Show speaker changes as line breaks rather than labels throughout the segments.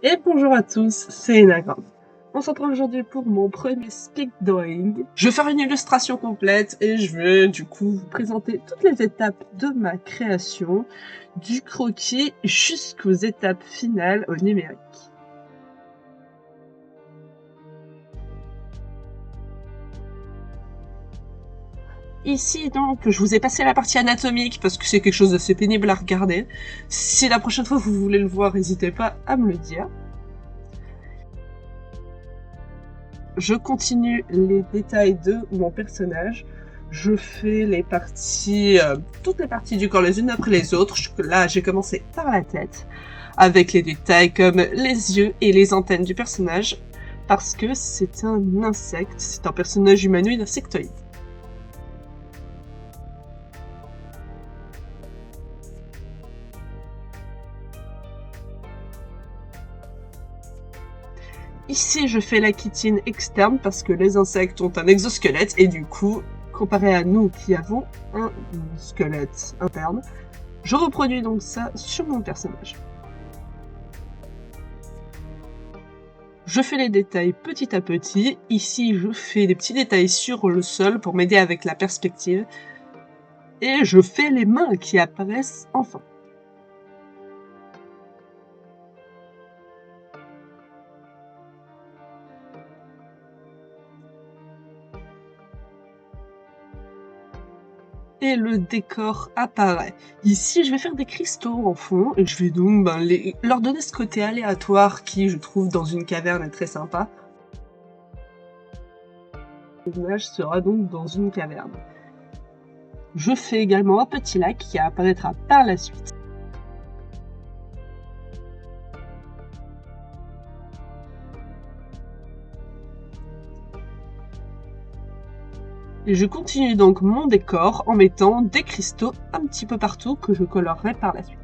Et bonjour à tous, c'est Enagram. On se retrouve aujourd'hui pour mon premier speed drawing. Je vais faire une illustration complète et je vais du coup vous présenter toutes les étapes de ma création, du croquis jusqu'aux étapes finales au numérique. Ici donc, je vous ai passé la partie anatomique parce que c'est quelque chose d'assez pénible à regarder. Si la prochaine fois vous voulez le voir, n'hésitez pas à me le dire. Je continue les détails de mon personnage. Je fais les parties, toutes les parties du corps les unes après les autres. Là, j'ai commencé par la tête, avec les détails comme les yeux et les antennes du personnage, parce que c'est un insecte, c'est un personnage humanoïde insectoïde. Ici, je fais la chitine externe parce que les insectes ont un exosquelette et du coup, comparé à nous qui avons un squelette interne, je reproduis donc ça sur mon personnage. Je fais les détails petit à petit. Ici, je fais des petits détails sur le sol pour m'aider avec la perspective. Et je fais les mains qui apparaissent enfin. Et le décor apparaît. Ici, je vais faire des cristaux en fond et je vais donc leur donner ce côté aléatoire qui, je trouve, dans une caverne est très sympa. Le personnage sera donc dans une caverne. Je fais également un petit lac qui apparaîtra par la suite. Et je continue donc mon décor en mettant des cristaux un petit peu partout que je colorerai par la suite.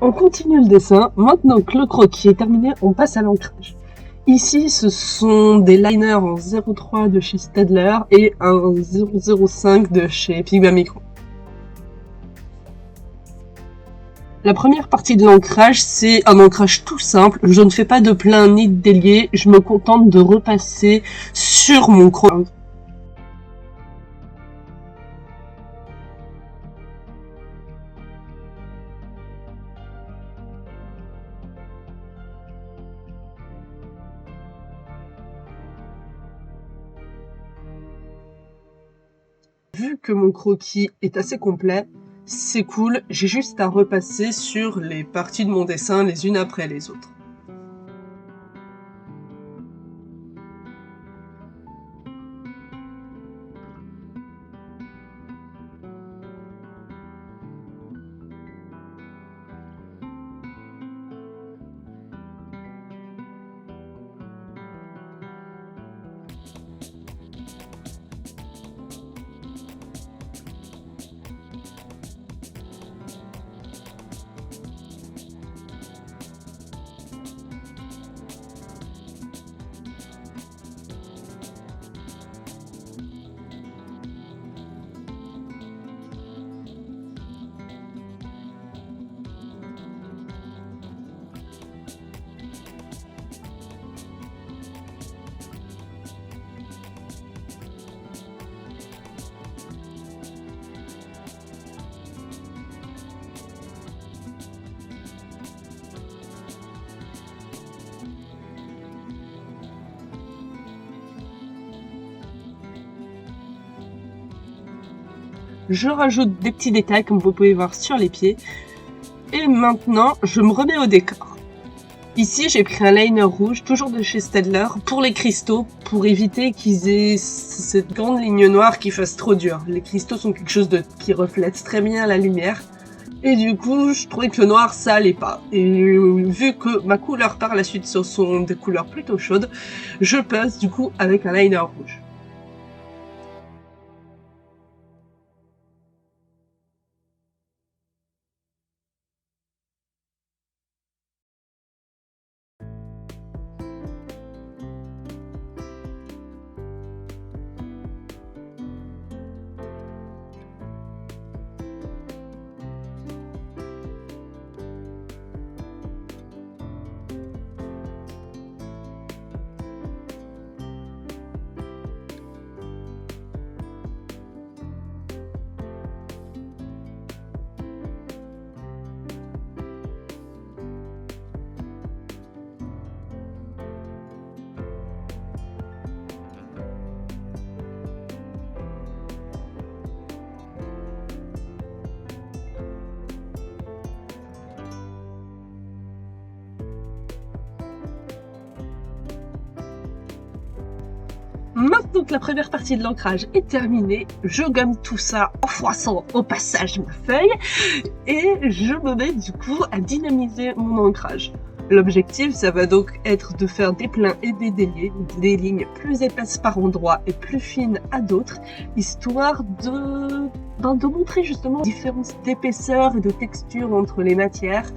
On continue le dessin. Maintenant que le croquis est terminé, on passe à l'ancrage. Ici, ce sont des liners en 0,3 de chez Staedtler et un 0,05 de chez Pigma Micro. La première partie de l'ancrage, c'est un ancrage tout simple. Je ne fais pas de plein ni de délié. Je me contente de repasser sur mon croquis. Vu que mon croquis est assez complet, c'est cool, j'ai juste à repasser sur les parties de mon dessin les unes après les autres. Je rajoute des petits détails comme vous pouvez voir sur les pieds. Et maintenant, je me remets au décor. Ici, j'ai pris un liner rouge, toujours de chez Staedtler, pour les cristaux, pour éviter qu'ils aient cette grande ligne noire qui fasse trop dur. Les cristaux sont quelque chose qui reflète très bien la lumière. Et du coup, je trouvais que le noir, ça allait pas. Et vu que ma couleur par la suite, ce sont des couleurs plutôt chaudes, je passe du coup avec un liner rouge. Maintenant que la première partie de l'ancrage est terminée, je gomme tout ça en froissant au passage ma feuille et je me mets du coup à dynamiser mon ancrage. L'objectif, ça va donc être de faire des pleins et des déliés, des lignes plus épaisses par endroits et plus fines à d'autres, histoire de montrer justement la différence d'épaisseur et de texture entre les matières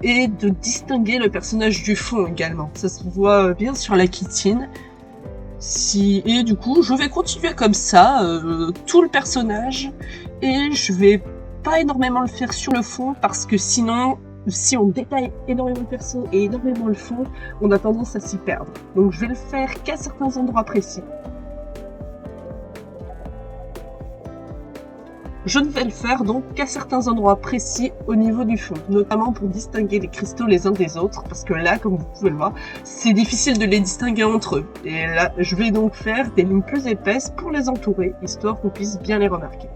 et de distinguer le personnage du fond également. Ça se voit bien sur la chitine. Et du coup, je vais continuer comme ça, tout le personnage, et je vais pas énormément le faire sur le fond, parce que sinon, si on détaille énormément le perso et énormément le fond, on a tendance à s'y perdre. Donc je vais le faire qu'à certains endroits précis. Je ne vais le faire donc qu'à certains endroits précis au niveau du fond, notamment pour distinguer les cristaux les uns des autres, parce que là, comme vous pouvez le voir, c'est difficile de les distinguer entre eux. Et là, je vais donc faire des lignes plus épaisses pour les entourer, histoire qu'on puisse bien les remarquer.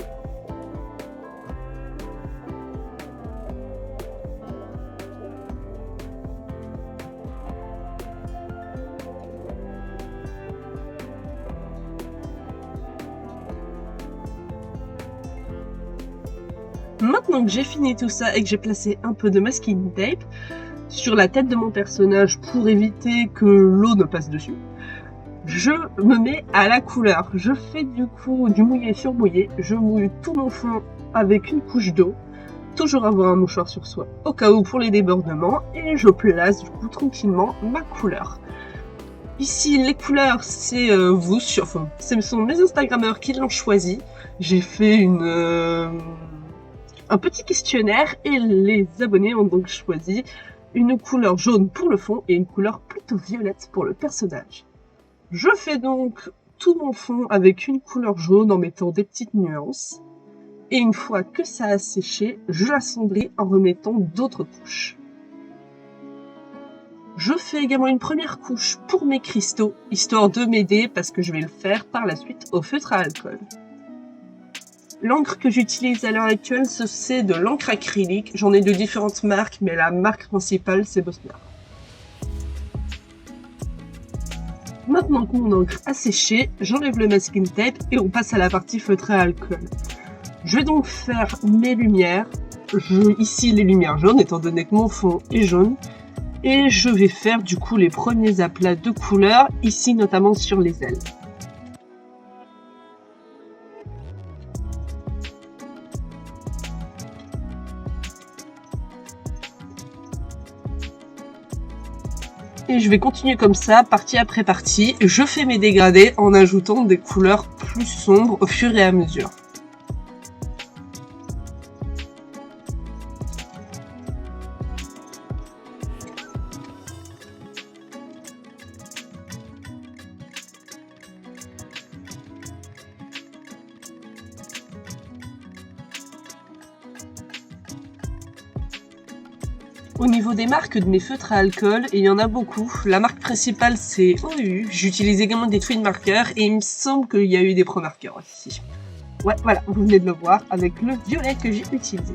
Maintenant que j'ai fini tout ça et que j'ai placé un peu de masking tape sur la tête de mon personnage pour éviter que l'eau ne passe dessus, je me mets à la couleur. Je fais du coup du mouillé sur mouillé, je mouille tout mon fond avec une couche d'eau, toujours avoir un mouchoir sur soi au cas où pour les débordements, et je place du coup tranquillement ma couleur. Ici, les couleurs, c'est ce sont mes Instagrammeurs qui l'ont choisi. J'ai fait un petit questionnaire et les abonnés ont donc choisi une couleur jaune pour le fond et une couleur plutôt violette pour le personnage. Je fais donc tout mon fond avec une couleur jaune en mettant des petites nuances. Et une fois que ça a séché, je l'assombris en remettant d'autres couches. Je fais également une première couche pour mes cristaux, histoire de m'aider parce que je vais le faire par la suite au feutre à alcool. L'encre que j'utilise à l'heure actuelle, c'est de l'encre acrylique. J'en ai de différentes marques, mais la marque principale, c'est Bosmer. Maintenant que mon encre a séché, j'enlève le masking tape et on passe à la partie feutrée à alcool. Je vais donc faire mes lumières. Ici, les lumières jaunes, étant donné que mon fond est jaune. Et je vais faire du coup les premiers aplats de couleurs, ici notamment sur les ailes. Et je vais continuer comme ça, partie après partie. Je fais mes dégradés en ajoutant des couleurs plus sombres au fur et à mesure. Au niveau des marques de mes feutres à alcool, il y en a beaucoup. La marque principale, c'est OU. J'utilise également des twin markers et il me semble qu'il y a eu des pro markers aussi. Ouais, voilà, vous venez de le voir avec le violet que j'ai utilisé.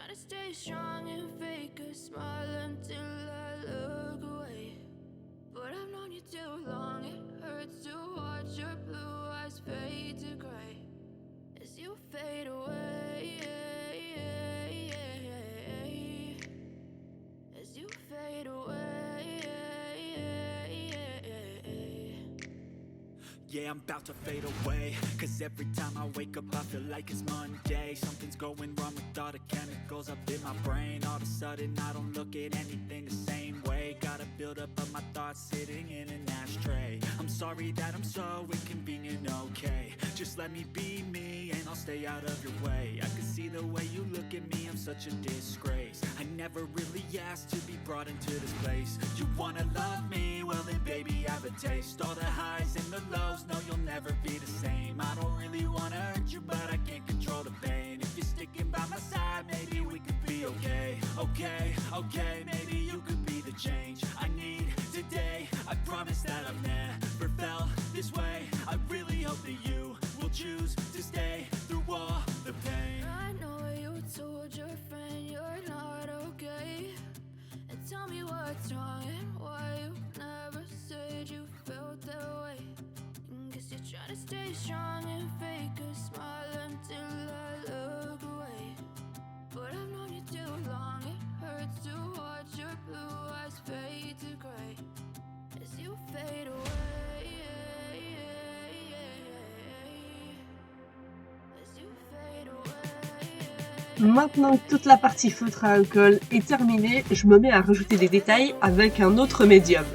trying to stay strong and fake a smile until I look away. But I've known you too long, it hurts to watch your blue eyes fade to gray as you fade away. As you fade away.
Yeah, I'm about to fade away, cause every time I wake up I feel like it's Monday. Something's going wrong with all the chemicals up in my brain. All of a sudden I don't look at anything the same way. Gotta build up of my thoughts sitting in an ashtray. I'm sorry that I'm so inconvenient, okay. Just let me be me and I'll stay out of your way. I can see the way you look at me, I'm such a disgrace. I never really asked to be brought into this place. You wanna love me? Well then baby I have a taste. All the highs and the lows, no you'll never be the same. I don't really wanna hurt you but I can't control the pain. If you're sticking by my side maybe we could be okay. Okay, maybe you could be the change I need today. I promise that I've never felt this way. I really hope that you will choose to stay through all the pain.
I know you told your friend you're not okay, and tell me what's wrong and why you never said you felt that way. Guess you're trying to stay strong and fake a smile until I look away. But I've known you too long, it hurts to watch your blue eyes fade to gray as you fade away. As you fade away.
Maintenant que toute la partie feutre à alcool est terminée, je me mets à rajouter des détails avec un autre médium.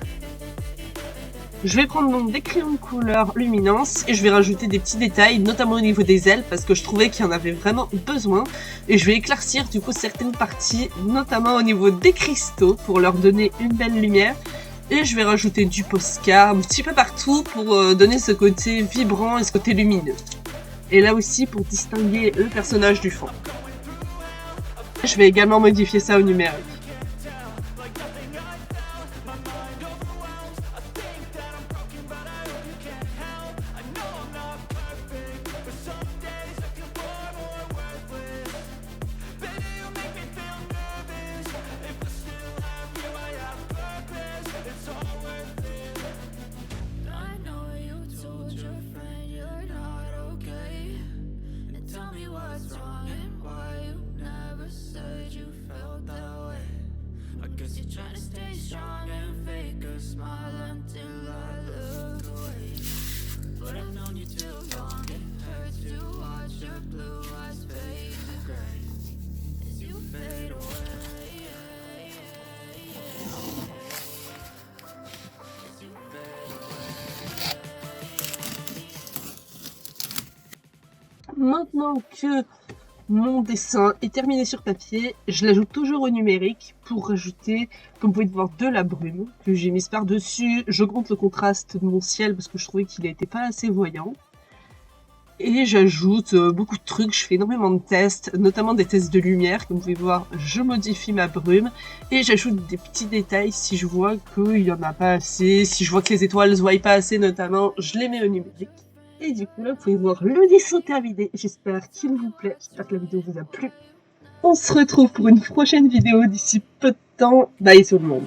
Je vais prendre donc des crayons de couleur luminance et je vais rajouter des petits détails, notamment au niveau des ailes, parce que je trouvais qu'il y en avait vraiment besoin. Et je vais éclaircir du coup certaines parties, notamment au niveau des cristaux, pour leur donner une belle lumière. Et je vais rajouter du Posca un petit peu partout pour donner ce côté vibrant et ce côté lumineux. Et là aussi pour distinguer le personnage du fond. Je vais également modifier ça au numérique.
I know you told your friend you're not okay, and tell me what's wrong and why you never said you felt that way. I guess you're trying to stay strong and fake a smile until I look away. But I've known you too long, it hurts to watch your blue eyes fade to gray as you fade away. As you fade away.
Maintenant que mon dessin est terminé sur papier, je l'ajoute toujours au numérique pour rajouter, comme vous pouvez le voir, de la brume que j'ai mise par-dessus. J'augmente le contraste de mon ciel parce que je trouvais qu'il n'était pas assez voyant. Et j'ajoute beaucoup de trucs, je fais énormément de tests, notamment des tests de lumière. Comme vous pouvez voir, je modifie ma brume et j'ajoute des petits détails si je vois qu'il n'y en a pas assez. Si je vois que les étoiles ne se voient pas assez notamment, je les mets au numérique. Et du coup là, vous pouvez voir le dessin terminé. J'espère qu'il vous plaît, j'espère que la vidéo vous a plu. On se retrouve pour une prochaine vidéo d'ici peu de temps. Bye tout le monde.